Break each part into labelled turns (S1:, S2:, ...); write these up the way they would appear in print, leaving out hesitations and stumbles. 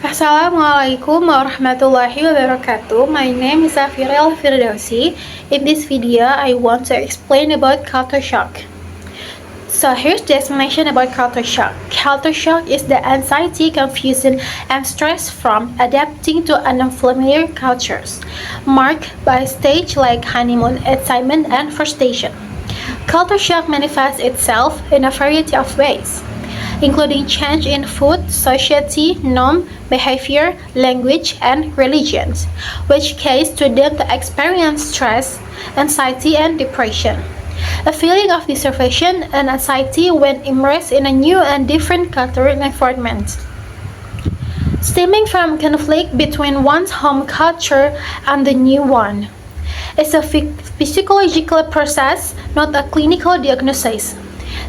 S1: Assalamualaikum warahmatullahi wabarakatuh. My name is Shafira Firdausi. In this video, I want to explain about culture shock. So here's the explanation about culture shock. Culture shock is the anxiety, confusion, and stress from adapting to unfamiliar cultures, marked by stage like honeymoon, excitement, and frustration. Culture shock manifests itself in a variety of ways, including change in food, society, norm, behavior, language, and religions, which cause students to experience stress, anxiety, and depression. A feeling of disruption and anxiety when immersed in a new and different cultural environment, stemming from conflict between one's home culture and the new one. It's a physiological process, not a clinical diagnosis,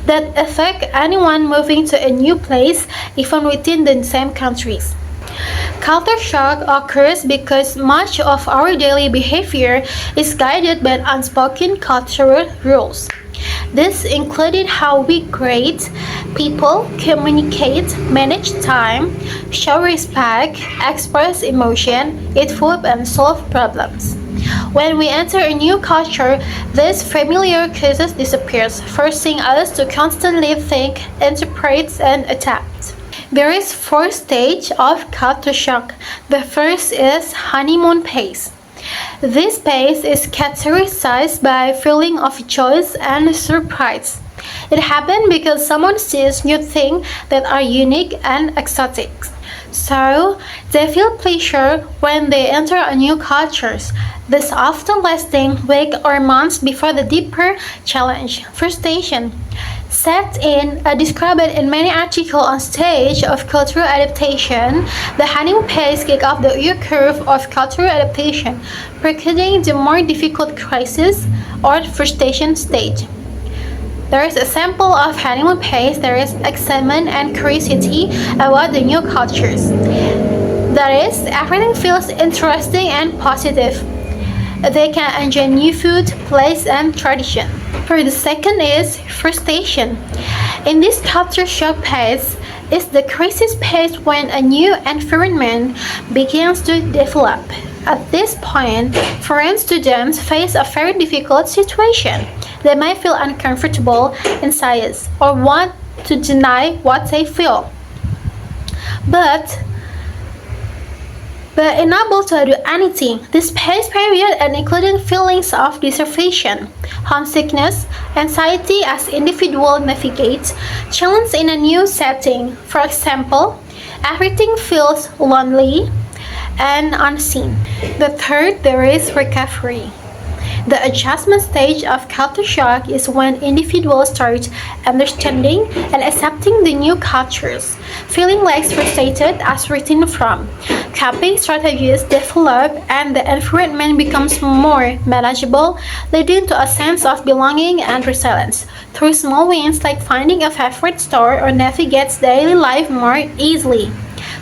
S1: that affect anyone moving to a new place, even within the same countries. Culture shock occurs because much of our daily behavior is guided by unspoken cultural rules. This included how we greet people, communicate, manage time, show respect, express emotion, eat food, and solve problems. When we enter a new culture, this familiar causes disappears, forcing us to constantly think, interpret, and adapt. There is four stages of culture shock. The first is honeymoon phase. This phase is characterized by a feeling of joy and surprise. It happens because someone sees new things that are unique and exotic. So, they feel pleasure when they enter a new culture. This often lasting weeks or months before the deeper challenge, frustration, set in, described in many articles on stage of cultural adaptation. The honeymoon phase kicks off the U-curve of cultural adaptation, preceding the more difficult crisis or frustration stage. There is a sample of honeymoon phase. There is excitement and curiosity about the new cultures. That is, everything feels interesting and positive. They can enjoy new food, place, and tradition. For the second is frustration. In this culture shock phase is the crisis phase when a new environment begins to develop. At this point, foreign students face a very difficult situation. They may feel uncomfortable, anxious, or want to deny what they feel. But unable to do anything. This phase period and including feelings of disruption, homesickness, anxiety as individuals navigate challenge in a new setting. For example, everything feels lonely and unseen. The third, there is recovery. The adjustment stage of culture shock is when individuals start understanding and accepting the new cultures, feeling less frustrated as written from. Coping strategies develop and the environment becomes more manageable, leading to a sense of belonging and resilience. Through small wins like finding a favorite store or navigate daily life more easily.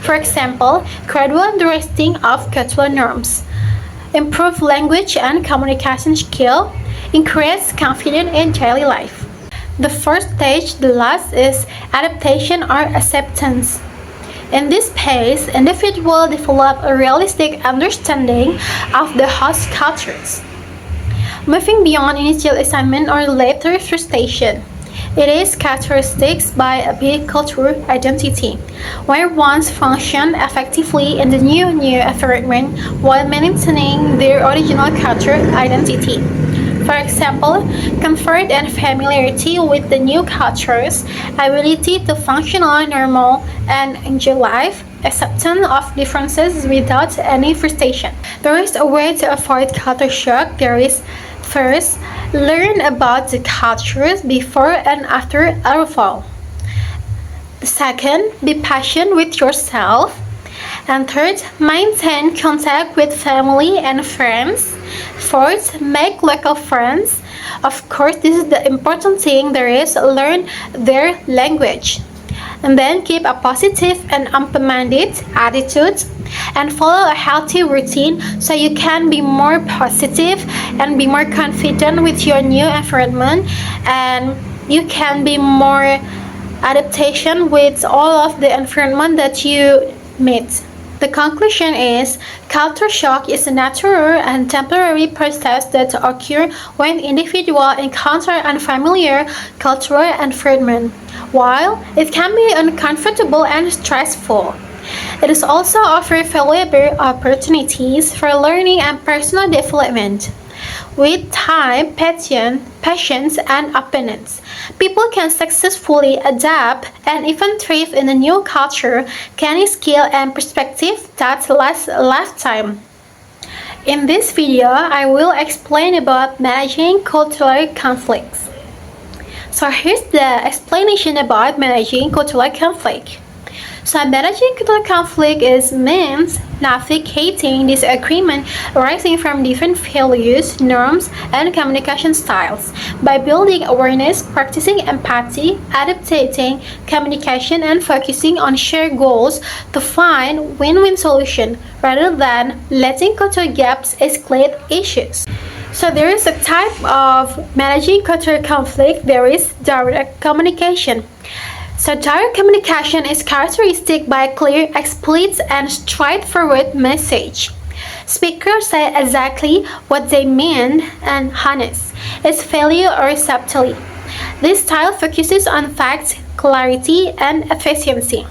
S1: For example, gradual understanding of cultural norms, improve language and communication skill, increase confidence in daily life. The first stage, the last, is adaptation or acceptance. In this phase, individuals develop a realistic understanding of the host cultures, moving beyond initial excitement or later frustration. It is characterized by a big cultural identity, where ones function effectively in the new environment while maintaining their original cultural identity. For example, comfort and familiarity with the new cultures, ability to function normal and enjoy life, acceptance of differences without any frustration. There is a way to avoid culture shock. There is first, learn about the cultures before and after arrival. Second, be patient with yourself. And third, maintain contact with family and friends. Fourth, make local friends. Of course, this is the important thing. There is learn their language. And then keep a positive and open-minded attitude and follow a healthy routine so you can be more positive and be more confident with your new environment, and you can be more adaptation with all of the environment that you meet. The conclusion is culture shock is a natural and temporary process that occurs when individuals encounter unfamiliar cultural environment. While it can be uncomfortable and stressful, it is also offers valuable opportunities for learning and personal development. With time, patience, and openness, people can successfully adapt and even thrive in a new culture, gaining skill and perspective that lasts a lifetime. In this video, I will explain about managing cultural conflicts. So here's the explanation about managing cultural conflict. So managing cultural conflict means navigating disagreement arising from different values, norms, and communication styles by building awareness, practicing empathy, adapting communication, and focusing on shared goals to find win-win solution rather than letting cultural gaps escalate issues. So there is a type of managing cultural conflict. There is direct communication. So direct communication is characteristic by a clear, explicit, and straightforward message. Speakers say exactly what they mean and honest, its value or subtlety. This style focuses on facts, clarity, and efficiency.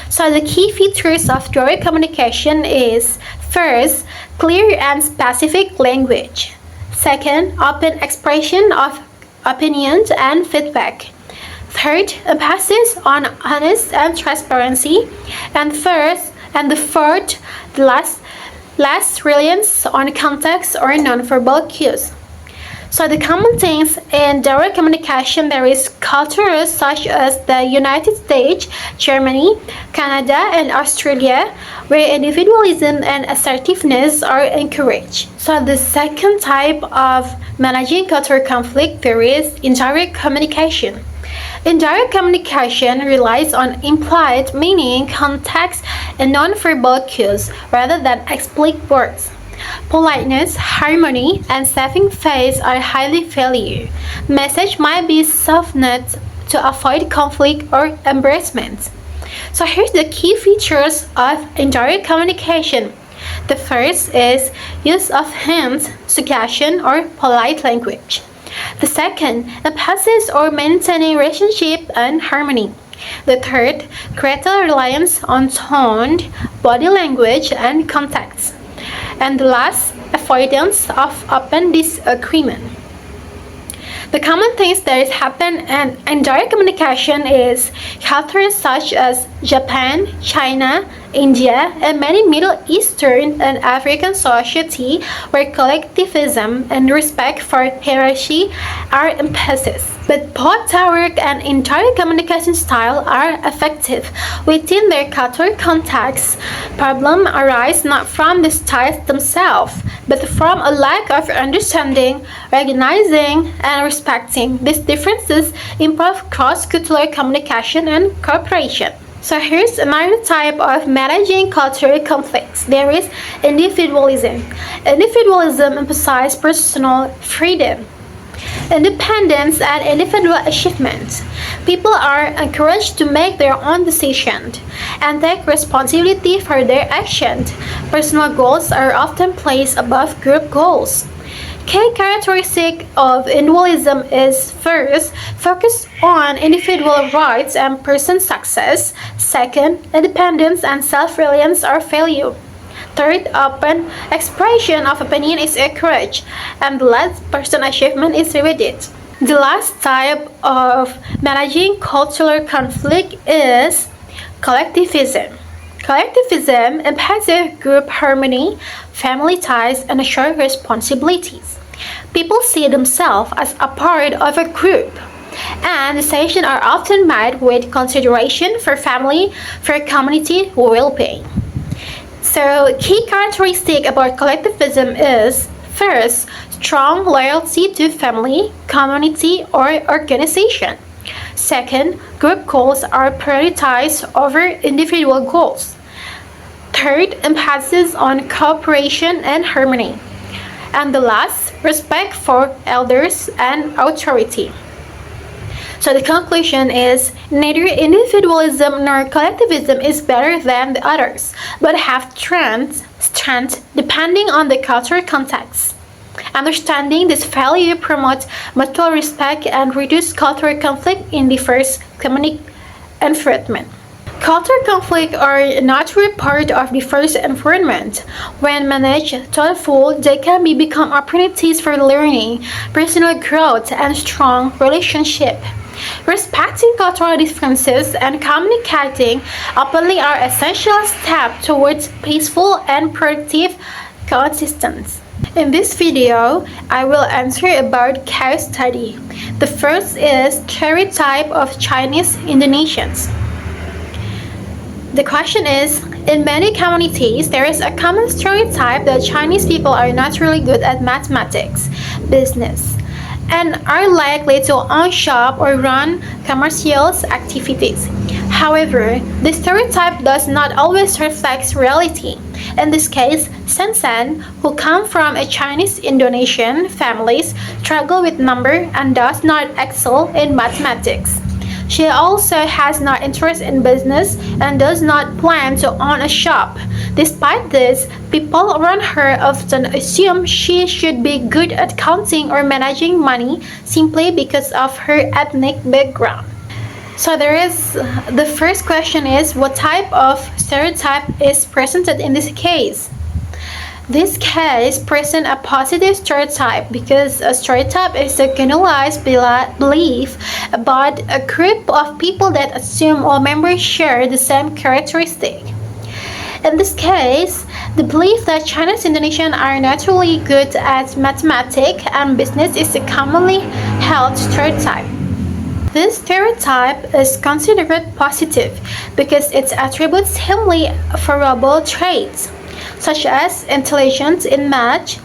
S1: So the key features of direct communication is first, clear and specific language. Second, open expression of opinions and feedback. Third, emphasis on honesty and transparency. And the fourth, last reliance on context or nonverbal cues. So the common things in direct communication, there is cultures such as the United States, Germany, Canada, and Australia, where individualism and assertiveness are encouraged. So the second type of managing cultural conflict, there is indirect communication. Indirect communication relies on implied meaning, context, and nonverbal cues rather than explicit words. Politeness, harmony, and saving face are highly valued. Message might be softened to avoid conflict or embarrassment. So here's the key features of indirect communication. The first is use of hints, suggestion, or polite language. The second, emphasis or maintaining relationship and harmony. The third, greater reliance on tone, body language, and context. And the last, avoidance of open disagreement. The common things that happen in indirect communication is cultures such as Japan, China, India, and many Middle Eastern and African societies where collectivism and respect for hierarchy are emphasized. But both direct and indirect communication styles are effective within their cultural context. Problems arise not from the styles themselves, but from a lack of understanding, recognizing, and respecting these differences improve cross-cultural communication and cooperation. So here's another type of managing cultural conflicts. There is individualism. Individualism emphasizes personal freedom, independence, and individual achievement. People are encouraged to make their own decisions and take responsibility for their actions. Personal goals are often placed above group goals. Key characteristic of individualism is first, focus on individual rights and person success. Second, independence and self-reliance are valued. Third, open expression of opinion is encouraged, and the last, personal achievement is rewarded. The last type of managing cultural conflict is collectivism. Collectivism emphasizes group harmony, family ties, and shared responsibilities. People see themselves as a part of a group, and decisions are often made with consideration for family, for community well-being. So, key characteristic about collectivism is first, strong loyalty to family, community, or organization. Second, group goals are prioritized over individual goals. Third, emphasis on cooperation and harmony. And the last, respect for elders and authority. So the conclusion is neither individualism nor collectivism is better than the others, but have strength depending on the cultural context. Understanding this value promotes mutual respect and reduces cultural conflict in the first community environment. Cultural conflict are a natural part of the first environment. When managed thoughtfully, they can become opportunities for learning, personal growth, and strong relationship. Respecting cultural differences and communicating openly are essential steps towards peaceful and productive coexistence. In this video, I will answer about case study. The first is stereotype of Chinese Indonesians. The question is, in many communities, there is a common stereotype that Chinese people are naturally good at mathematics, business, and are likely to own shop or run commercial activities. However, this stereotype does not always reflect reality. In this case, Sen, who come from a Chinese Indonesian families, struggle with numbers and does not excel in mathematics. She also has no interest in business and does not plan to own a shop. Despite this, people around her often assume she should be good at counting or managing money simply because of her ethnic background. So the first question is, what type of stereotype is presented in this case? This case presents a positive stereotype because a stereotype is a generalized belief about a group of people that assume all members share the same characteristic. In this case, the belief that Chinese Indonesians are naturally good at mathematics and business is a commonly held stereotype. This stereotype is considered positive because it attributes seemingly favorable traits, such as intelligence in math,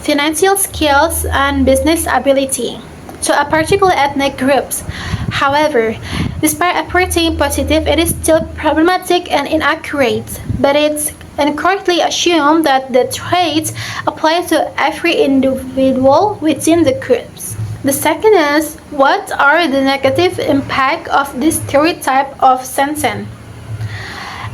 S1: financial skills, and business ability, to a particular ethnic groups. However, despite appearing positive, it is still problematic and inaccurate, but it's incorrectly assumed that the traits apply to every individual within the groups. The second is, what are the negative impact of this stereotype of Sen?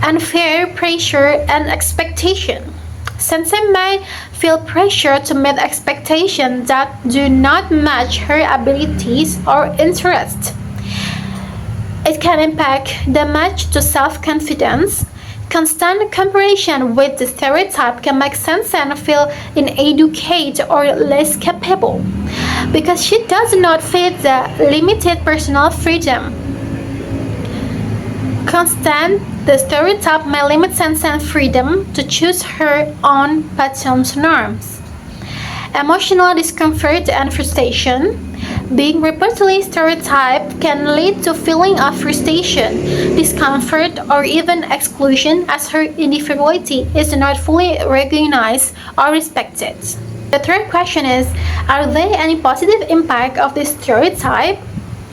S1: Unfair pressure and expectation. Sen may feel pressure to meet expectations that do not match her abilities or interests. It can impact damage to self-confidence. Constant comparison with the stereotype can make Sen feel inadequate or less capable because she does not fit the limited personal freedom. The stereotype may limit Sen's freedom to choose her own pattern's norms. Emotional discomfort and frustration. Being repeatedly stereotyped can lead to feeling of frustration, discomfort, or even exclusion as her individuality is not fully recognized or respected. The third question is, are there any positive impact of this stereotype?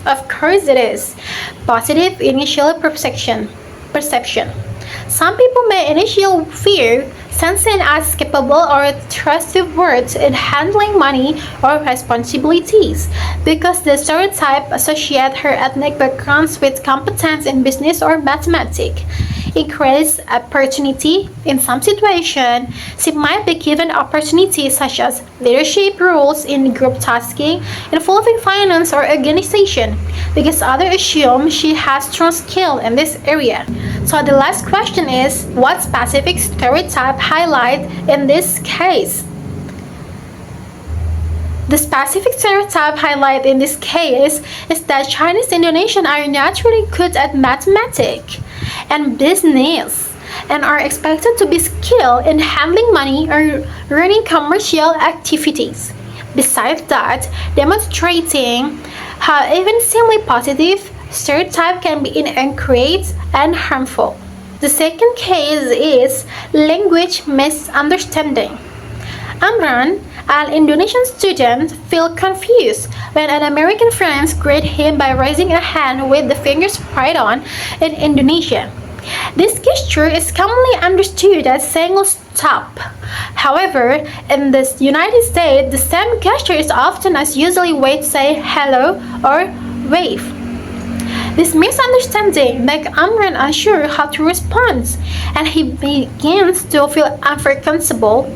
S1: Of course it is. Positive initial perception. Some people may initially fear Sen as capable or trustworthy in handling money or responsibilities because the stereotype associates her ethnic backgrounds with competence in business or mathematics. It creates opportunity. In some situations, she might be given opportunities such as leadership roles in group tasking involving finance or organization because others assume she has strong skill in this area. So the last question is, what specific stereotype highlight in this case? The specific stereotype highlight in this case is that Chinese Indonesians are naturally good at mathematics and business and are expected to be skilled in handling money or running commercial activities. Besides that, demonstrating how even seemingly positive stereotype can be inaccurate and harmful. The second case is language misunderstanding. Amran, an Indonesian student, feels confused when an American friend greets him by raising a hand with the fingers spread on in Indonesia. This gesture is commonly understood as saying stop. However, in the United States, the same gesture is often as usually way to say hello or wave. This misunderstanding makes Amran unsure how to respond, and he begins to feel uncomfortable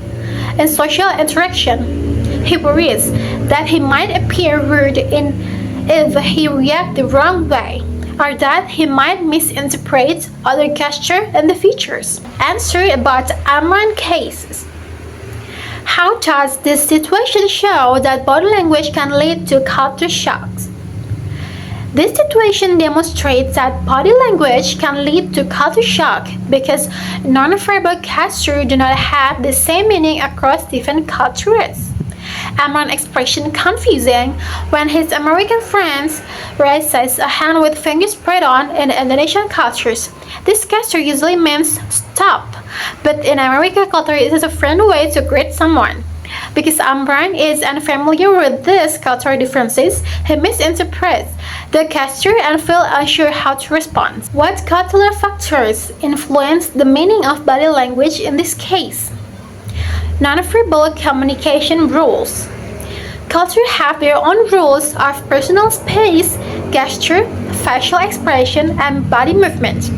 S1: in social interaction. He worries that he might appear rude if he reacts the wrong way, or that he might misinterpret other gestures and the features. Answer about Amran cases. How does this situation show that body language can lead to culture shocks? This situation demonstrates that body language can lead to culture shock because nonverbal gestures do not have the same meaning across different cultures. Amran's expression confusing when his American friends raises a hand with fingers spread on in Indonesian cultures. This gesture usually means stop, but in American culture it is a friendly way to greet someone. Because Amran is unfamiliar with these cultural differences, he misinterprets the gesture and feels unsure how to respond. What cultural factors influence the meaning of body language in this case? Nonverbal communication rules. Cultures have their own rules of personal space, gesture, facial expression, and body movement.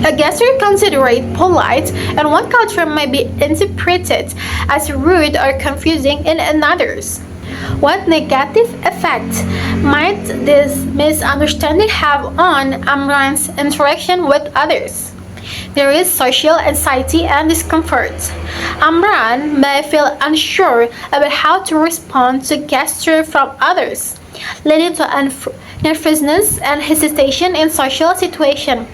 S1: A gesture considered polite in one culture may be interpreted as rude or confusing in another's. What negative effect might this misunderstanding have on Amran's interaction with others? There is social anxiety and discomfort. Amran may feel unsure about how to respond to gestures from others, leading to nervousness and hesitation in social situations.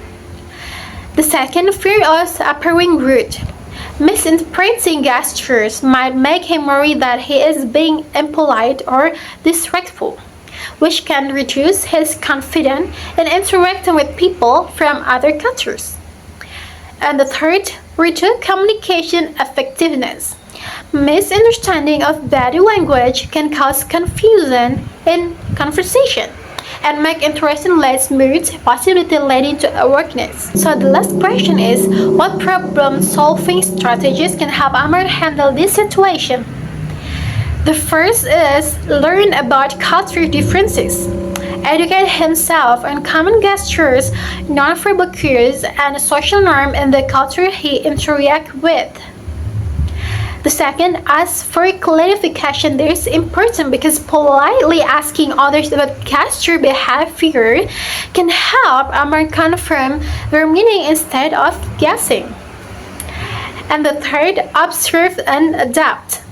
S1: The second, fear of appearing rude. Misinterpreting gestures might make him worry that he is being impolite or disrespectful, which can reduce his confidence in interacting with people from other cultures. And the third, reduce communication effectiveness. Misunderstanding of body language can cause confusion in conversation and make interaction less smooth, possibly leading to awkwardness. So the last question is, what problem-solving strategies can help Amran handle this situation? The first is learn about cultural differences. Educate himself on common gestures, nonverbal cues, and social norms in the culture he interacts with. The second, ask for clarification. This is important because politely asking others about gesture behavior can help Amran confirm their meaning instead of guessing. And the third, observe and adapt.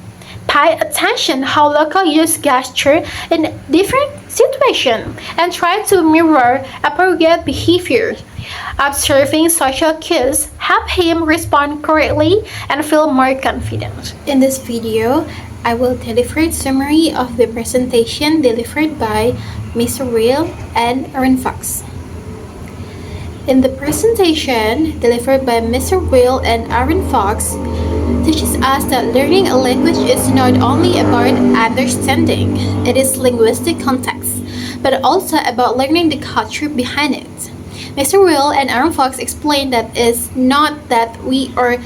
S1: Pay attention how locals use gesture in different situations and try to mirror appropriate behavior. Observing social cues help him respond correctly and feel more confident. In this video, I will deliver a summary of the presentation delivered by Mr. Will and Aaron Fox. In the presentation delivered by Mr. Will and Aaron Fox, teaches us that learning a language is not only about understanding its linguistic context, but also about learning the culture behind it. Mr. Will and Aaron Fox explained that it's not that we are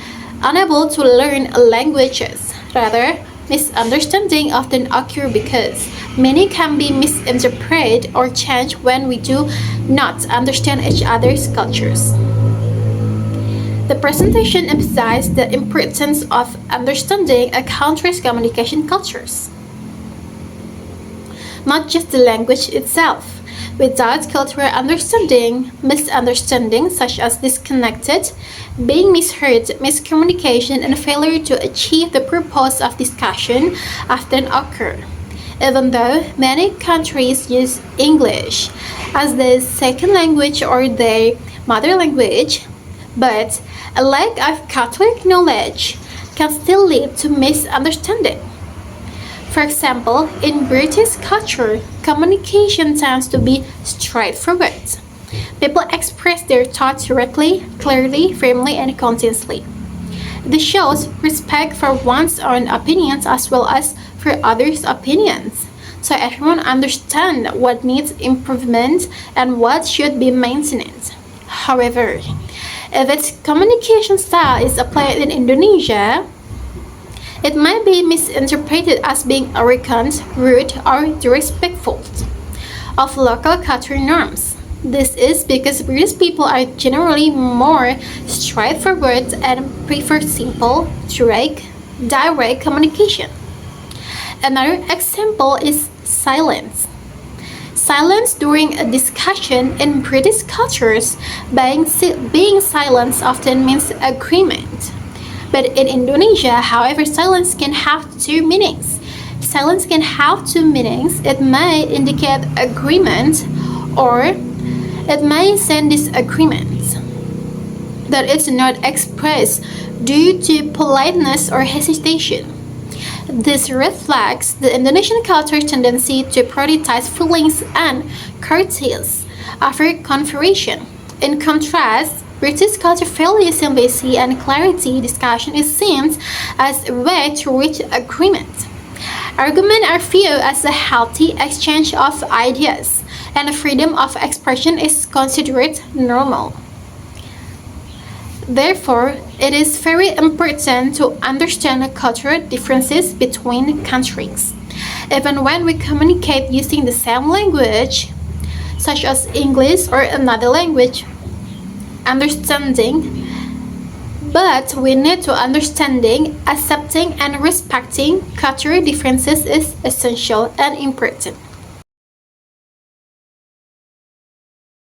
S1: unable to learn languages. Rather, misunderstanding often occur because many can be misinterpreted or changed when we do not understand each other's cultures. The presentation emphasized the importance of understanding a country's communication cultures, not just the language itself. Without cultural understanding, misunderstandings such as disconnected, being misheard, miscommunication, and failure to achieve the purpose of discussion often occur. Even though many countries use English as their second language or their mother language, but a lack of cultural knowledge can still lead to misunderstanding. For example, in British culture, communication tends to be straightforward. People express their thoughts directly, clearly, firmly, and consciously. This shows respect for one's own opinions as well as for others' opinions, so everyone understands what needs improvement and what should be maintained. However, if its communication style is applied in Indonesia, it might be misinterpreted as being arrogant, rude, or disrespectful of local cultural norms. This is because British people are generally more straightforward and prefer simple, direct communication. Another example is silence. Silence during a discussion in British cultures, being silent often means agreement. But in Indonesia, however, silence can have two meanings. Silence can have two meanings. It may indicate agreement or it may send disagreement that is not expressed due to politeness or hesitation. This reflects the Indonesian culture's tendency to prioritize feelings and courtesies over conversation. In contrast, British culture values simplicity and clarity. Discussion is seen as a way to reach agreement. Arguments are viewed as a healthy exchange of ideas, and freedom of expression is considered normal. Therefore, it is very important to understand the cultural differences between countries. Even when we communicate using the same language, such as English or another language, but we need to understanding, accepting, and respecting cultural differences is essential and important.